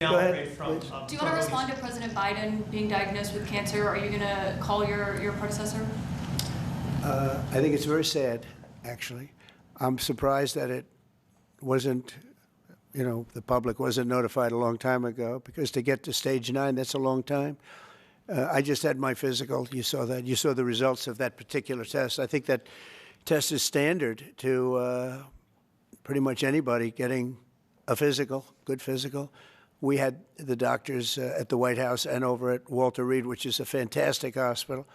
downgrade from. Do you want to respond to President Biden being diagnosed with cancer? Are you going to call your predecessor? I think it's very sad, actually. I'm surprised that it wasn't, the public wasn't notified a long time ago, because to get to stage 9, that's a long time. I just had my physical. You saw that. You saw the results of that particular test. I think that test is standard to pretty much anybody getting a physical, good physical. We had the doctors at the White House and over at Walter Reed, which is a fantastic hospital,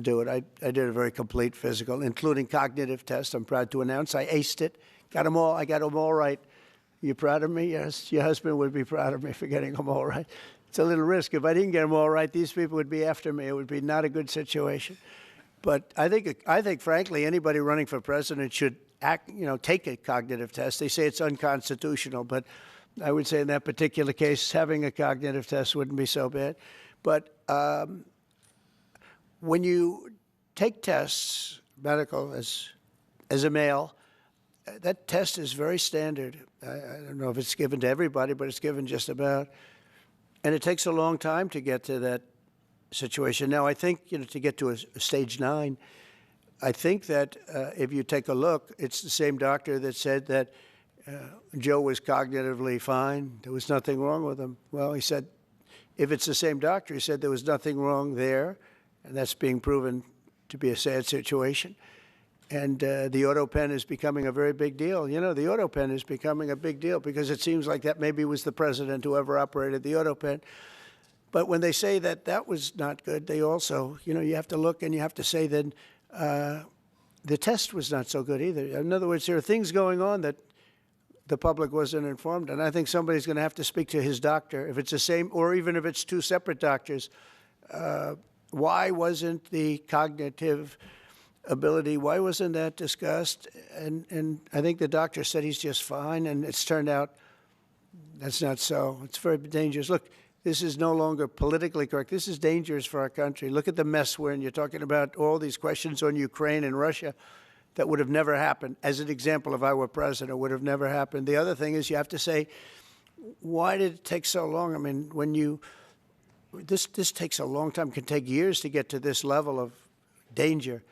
do it. I did a very complete physical, including cognitive tests. I'm proud to announce I aced it. Got them all. I got them all right. You proud of me? Yes. Your husband would be proud of me for getting them all right. It's a little risk. If I didn't get them all right, these people would be after me. It would be not a good situation. But I think, frankly, anybody running for president should take a cognitive test. They say it's unconstitutional, but I would say in that particular case, having a cognitive test wouldn't be so bad. But when you take tests, medical, as a male, that test is very standard. I don't know if it's given to everybody, but it's given just about. And it takes a long time to get to that situation. Now, I think, to get to a stage 9, I think that if you take a look, it's the same doctor that said that Joe was cognitively fine. There was nothing wrong with him. Well, he said, if it's the same doctor, he said there was nothing wrong there, and that's being proven to be a sad situation. And the auto pen is becoming a very big deal. The auto pen is becoming a big deal because it seems like that maybe was the president who ever operated the auto pen. But when they say that that was not good, they also, you have to look and you have to say that the test was not so good either. In other words, there are things going on that the public wasn't informed. And I think somebody's going to have to speak to his doctor, if it's the same, or even if it's two separate doctors. Why wasn't the cognitive ability, why wasn't that discussed? And I think the doctor said he's just fine, and it's turned out that's not so. It's very dangerous. Look, this is no longer politically correct. This is dangerous for our country. Look at the mess we're in. You're talking about all these questions on Ukraine and Russia that would have never happened. As an example, if I were president, would have never happened. The other thing is you have to say, why did it take so long? I mean, this takes a long time. It can take years to get to this level of danger.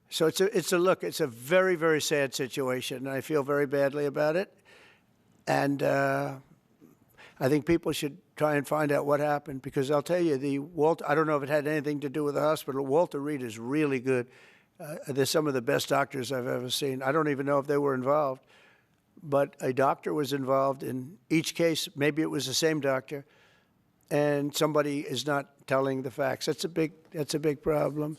So it's a very, very sad situation, and I feel very badly about it. And I think people should try and find out what happened, because I'll tell you, I don't know if it had anything to do with the hospital. Walter Reed is really good. They're some of the best doctors I've ever seen. I don't even know if they were involved, but a doctor was involved in each case. Maybe it was the same doctor, and somebody is not telling the facts. That's a big problem.